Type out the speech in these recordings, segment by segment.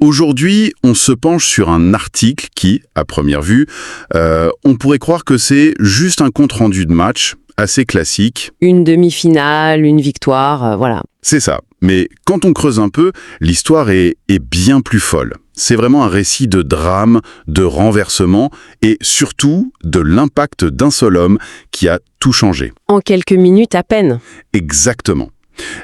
Aujourd'hui, on se penche sur un article qui, à première vue, on pourrait croire que c'est juste un compte-rendu de match assez classique. Une demi-finale, une victoire, voilà. C'est ça. Mais quand on creuse un peu, l'histoire est bien plus folle. C'est vraiment un récit de drame, de renversement et surtout de l'impact d'un seul homme qui a tout changé. En quelques minutes à peine. Exactement.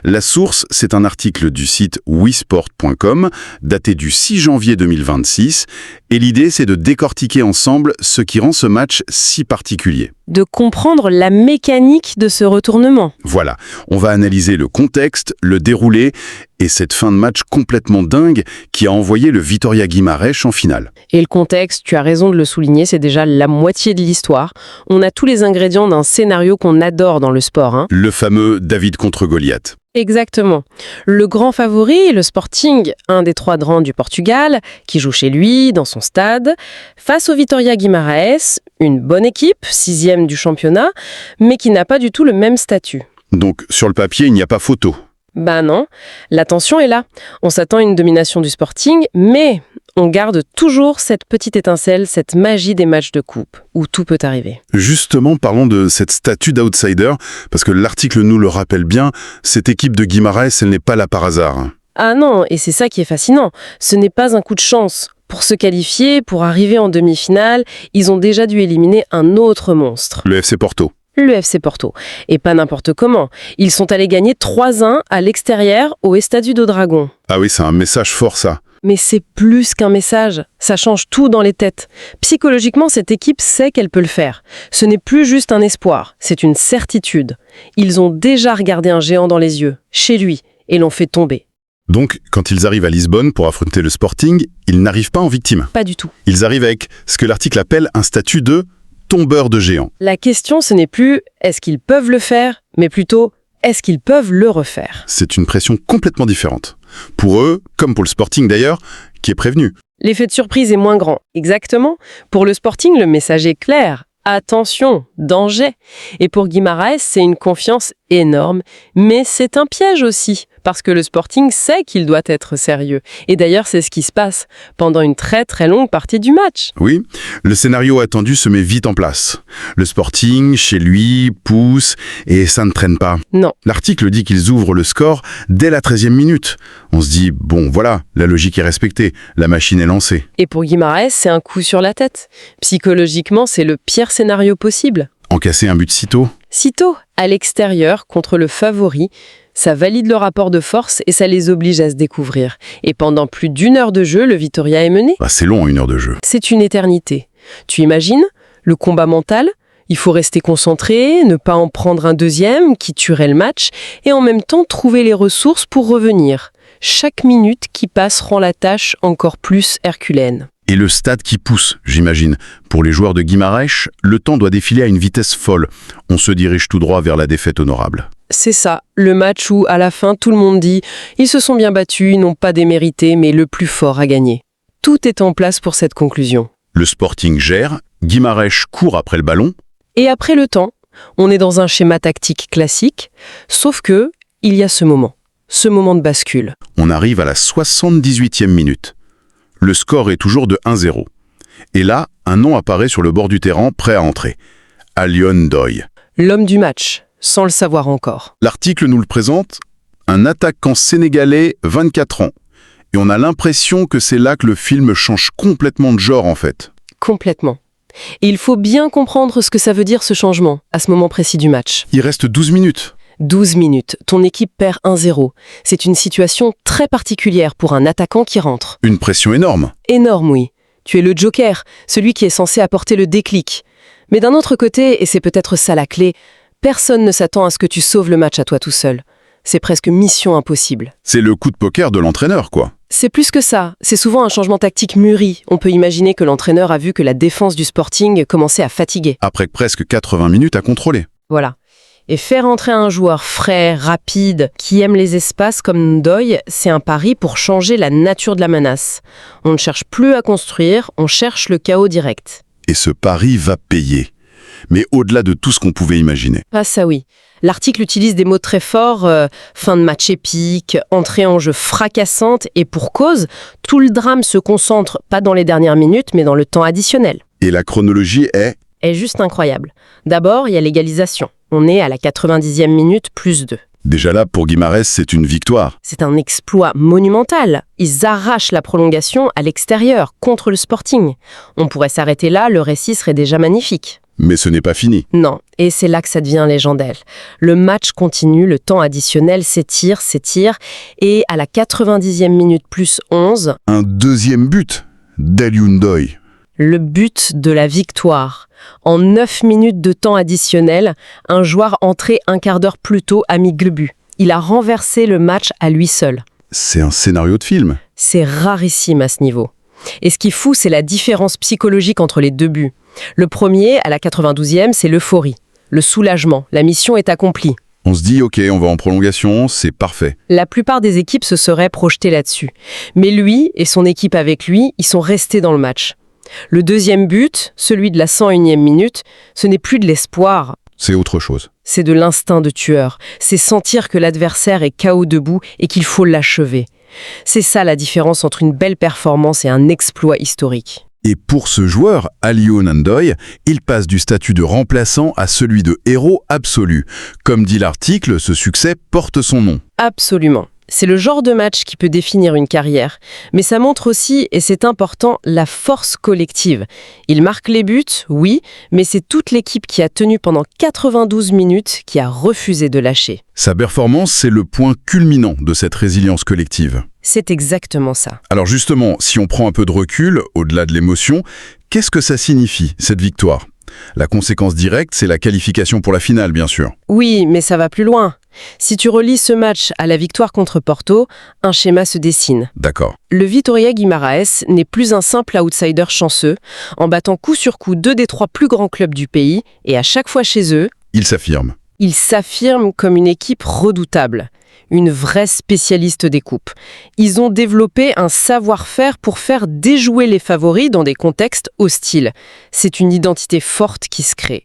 La source, c'est un article du site wisport.com, daté du 6 janvier 2026, et l'idée, c'est de décortiquer ensemble ce qui rend ce match si particulier. De comprendre la mécanique de ce retournement. Voilà, on va analyser le contexte, le déroulé, et cette fin de match complètement dingue qui a envoyé le Vitória Guimarães en finale. Et le contexte, tu as raison de le souligner, c'est déjà la moitié de l'histoire. On a tous les ingrédients d'un scénario qu'on adore dans le sport, hein. Le fameux David contre Goliath. Exactement. Le grand favori, le Sporting, un des 3 grands du Portugal, qui joue chez lui, dans son stade, face au Vitória Guimarães, une bonne équipe, 6e du championnat, mais qui n'a pas du tout le même statut. Donc, sur le papier, il n'y a pas photo. Ben non, la tension est là. On s'attend à une domination du Sporting, mais on garde toujours cette petite étincelle, cette magie des matchs de coupe, où tout peut arriver. Justement, parlons de cette statue d'outsider, parce que l'article nous le rappelle bien, cette équipe de Guimarães, elle n'est pas là par hasard. Ah non, et c'est ça qui est fascinant. Ce n'est pas un coup de chance. Pour se qualifier, pour arriver en demi-finale, ils ont déjà dû éliminer un autre monstre. Le FC Porto. Le FC Porto. Et pas n'importe comment. Ils sont allés gagner 3-1 à l'extérieur au Estádio do Dragão. Ah oui, c'est un message fort ça. Mais c'est plus qu'un message. Ça change tout dans les têtes. Psychologiquement, cette équipe sait qu'elle peut le faire. Ce n'est plus juste un espoir, c'est une certitude. Ils ont déjà regardé un géant dans les yeux, chez lui, et l'ont fait tomber. Donc, quand ils arrivent à Lisbonne pour affronter le Sporting, ils n'arrivent pas en victime. Pas du tout. Ils arrivent avec ce que l'article appelle un statut de tombeur de géants. La question, ce n'est plus est-ce qu'ils peuvent le faire, mais plutôt est-ce qu'ils peuvent le refaire. C'est une pression complètement différente. Pour eux, comme pour le Sporting d'ailleurs, qui est prévenu. L'effet de surprise est moins grand. Exactement. Pour le Sporting, le message est clair. Attention, danger. Et pour Guimarães, c'est une confiance énorme. Mais c'est un piège aussi, parce que le Sporting sait qu'il doit être sérieux. Et d'ailleurs, c'est ce qui se passe pendant une très très longue partie du match. Oui, le scénario attendu se met vite en place. Le Sporting, chez lui, pousse, et ça ne traîne pas. Non. L'article dit qu'ils ouvrent le score dès la 13e minute. On se dit, bon voilà, la logique est respectée, la machine est lancée. Et pour Guimarães, c'est un coup sur la tête. Psychologiquement, c'est le pire scénario possible. Encaisser un but sitôt. Sitôt, à l'extérieur, contre le favori, ça valide le rapport de force et ça les oblige à se découvrir. Et pendant plus d'1 heure de jeu, le Vitória est mené. Bah, c'est long, 1 heure de jeu. C'est une éternité. Tu imagines le combat mental? Il faut rester concentré, ne pas en prendre un deuxième qui tuerait le match, et en même temps trouver les ressources pour revenir. Chaque minute qui passe rend la tâche encore plus herculéenne. Et le stade qui pousse, j'imagine. Pour les joueurs de Guimarães, le temps doit défiler à une vitesse folle. On se dirige tout droit vers la défaite honorable. C'est ça, le match où, à la fin, tout le monde dit « Ils se sont bien battus, ils n'ont pas démérité, mais le plus fort a gagné ». Tout est en place pour cette conclusion. Le Sporting gère, Guimarães court après le ballon. Et après le temps, on est dans un schéma tactique classique, sauf que il y a ce moment de bascule. On arrive à la 78e minute. Le score est toujours de 1-0. Et là, un nom apparaît sur le bord du terrain, prêt à entrer. Allione Ndoye. L'homme du match, sans le savoir encore. L'article nous le présente, un attaquant sénégalais, 24 ans. Et on a l'impression que c'est là que le film change complètement de genre en fait. Complètement. Et il faut bien comprendre ce que ça veut dire ce changement, à ce moment précis du match. Il reste 12 minutes. 12 minutes, ton équipe perd 1-0. C'est une situation très particulière pour un attaquant qui rentre. Une pression énorme. Énorme, oui. Tu es le joker, celui qui est censé apporter le déclic. Mais d'un autre côté, et c'est peut-être ça la clé, personne ne s'attend à ce que tu sauves le match à toi tout seul. C'est presque mission impossible. C'est le coup de poker de l'entraîneur, quoi. C'est plus que ça. C'est souvent un changement tactique mûri. On peut imaginer que l'entraîneur a vu que la défense du Sporting commençait à fatiguer. Après presque 80 minutes à contrôler. Voilà. Et faire entrer un joueur frais, rapide, qui aime les espaces comme Ndoye, c'est un pari pour changer la nature de la menace. On ne cherche plus à construire, on cherche le chaos direct. Et ce pari va payer. Mais au-delà de tout ce qu'on pouvait imaginer. Ah ça oui. L'article utilise des mots très forts, fin de match épique, entrée en jeu fracassante, et pour cause, tout le drame se concentre pas dans les dernières minutes, mais dans le temps additionnel. Et la chronologie est Juste incroyable. D'abord, il y a l'égalisation. On est à la 90e minute plus 2. déjà là, pour Guimarães, c'est une victoire. C'est un exploit monumental. Ils arrachent la prolongation à l'extérieur, contre le Sporting. On pourrait s'arrêter là, le récit serait déjà magnifique. Mais ce n'est pas fini. Non, et c'est là que ça devient légendaire. Le match continue, le temps additionnel s'étire, et à la 90e minute plus 11, Un deuxième but d'Eliundoy. le but de la victoire. En 9 minutes de temps additionnel, un joueur entré un quart d'heure plus tôt a mis le but. Il a renversé le match à lui seul. C'est un scénario de film. C'est rarissime à ce niveau. Et ce qui est fou, c'est la différence psychologique entre les deux buts. Le premier, à la 92e, c'est l'euphorie, le soulagement, la mission est accomplie. On se dit, ok, on va en prolongation, c'est parfait. La plupart des équipes se seraient projetées là-dessus. Mais lui et son équipe avec lui, ils sont restés dans le match. Le deuxième but, celui de la 101e minute, ce n'est plus de l'espoir, C'est autre chose. c'est de l'instinct de tueur. C'est sentir que l'adversaire est KO debout et qu'il faut l'achever. C'est ça la différence entre une belle performance et un exploit historique. Et pour ce joueur, Eliundoy, il passe du statut de remplaçant à celui de héros absolu. Comme dit l'article, ce succès porte son nom. Absolument. C'est le genre de match qui peut définir une carrière. Mais ça montre aussi, et c'est important, la force collective. Il marque les buts, oui, mais c'est toute l'équipe qui a tenu pendant 92 minutes qui a refusé de lâcher. Sa performance, c'est le point culminant de cette résilience collective. C'est exactement ça. Alors justement, si on prend un peu de recul, au-delà de l'émotion, qu'est-ce que ça signifie, cette victoire ? La conséquence directe, c'est la qualification pour la finale, bien sûr. Oui, mais ça va plus loin. Si tu relis ce match à la victoire contre Porto, un schéma se dessine. D'accord. Le Vitória Guimarães n'est plus un simple outsider chanceux, en battant coup sur coup 2 des 3 plus grands clubs du pays, et à chaque fois chez eux, Il s'affirme. ils s'affirment comme une équipe redoutable, une vraie spécialiste des coupes. Ils ont développé un savoir-faire pour faire déjouer les favoris dans des contextes hostiles. C'est une identité forte qui se crée.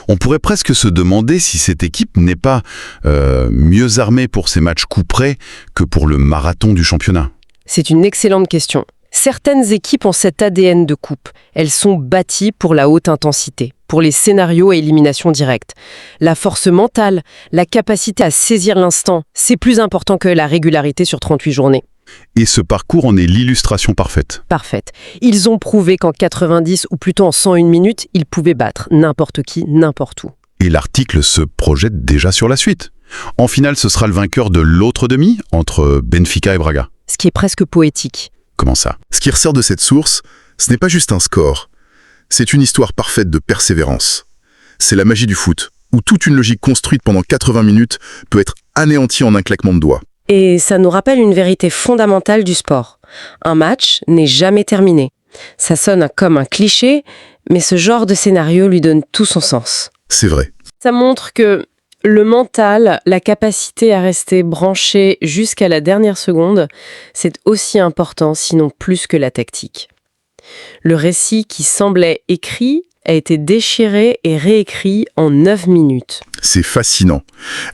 On pourrait presque se demander si cette équipe n'est pas mieux armée pour ces matchs couperets que pour le marathon du championnat. C'est une excellente question. Certaines équipes ont cet ADN de coupe. Elles sont bâties pour la haute intensité, pour les scénarios à élimination directe. La force mentale, la capacité à saisir l'instant, c'est plus important que la régularité sur 38 journées. Et ce parcours en est l'illustration parfaite. Parfaite. Ils ont prouvé qu'en 90 ou plutôt en 101 minutes, ils pouvaient battre n'importe qui, n'importe où. Et l'article se projette déjà sur la suite. En finale, ce sera le vainqueur de l'autre demi, entre Benfica et Braga. Ce qui est presque poétique. Comment ça ? Ce qui ressort de cette source, ce n'est pas juste un score. C'est une histoire parfaite de persévérance. C'est la magie du foot, où toute une logique construite pendant 80 minutes peut être anéantie en un claquement de doigts. Et ça nous rappelle une vérité fondamentale du sport. Un match n'est jamais terminé. Ça sonne comme un cliché, mais ce genre de scénario lui donne tout son sens. C'est vrai. Ça montre que le mental, la capacité à rester branché jusqu'à la dernière seconde, c'est aussi important, sinon plus que la tactique. Le récit qui semblait écrit a été déchiré et réécrit en 9 minutes. C'est fascinant.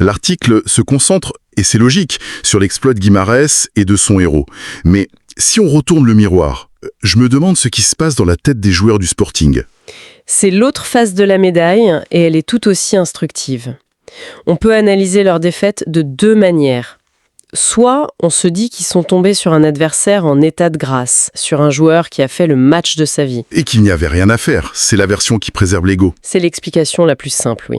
L'article se concentre, et c'est logique, sur l'exploit de Guimarães et de son héros. Mais si on retourne le miroir, je me demande ce qui se passe dans la tête des joueurs du Sporting. C'est l'autre face de la médaille et elle est tout aussi instructive. On peut analyser leur défaite de 2 manières. Soit on se dit qu'ils sont tombés sur un adversaire en état de grâce, sur un joueur qui a fait le match de sa vie. Et qu'il n'y avait rien à faire, c'est la version qui préserve l'ego. C'est l'explication la plus simple, oui.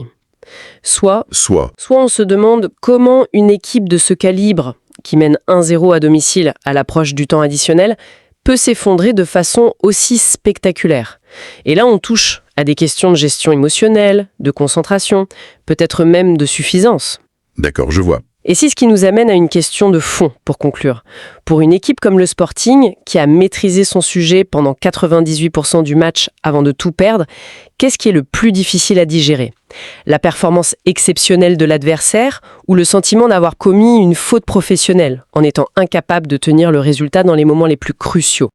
Soit Soit, on se demande comment une équipe de ce calibre, qui mène 1-0 à domicile à l'approche du temps additionnel, peut s'effondrer de façon aussi spectaculaire. Et là, on touche à des questions de gestion émotionnelle, de concentration, peut-être même de suffisance. d'accord, je vois. Et c'est ce qui nous amène à une question de fond, pour conclure. Pour une équipe comme le Sporting, qui a maîtrisé son sujet pendant 98% du match avant de tout perdre, qu'est-ce qui est le plus difficile à digérer ? La performance exceptionnelle de l'adversaire ou le sentiment d'avoir commis une faute professionnelle, en étant incapable de tenir le résultat dans les moments les plus cruciaux ?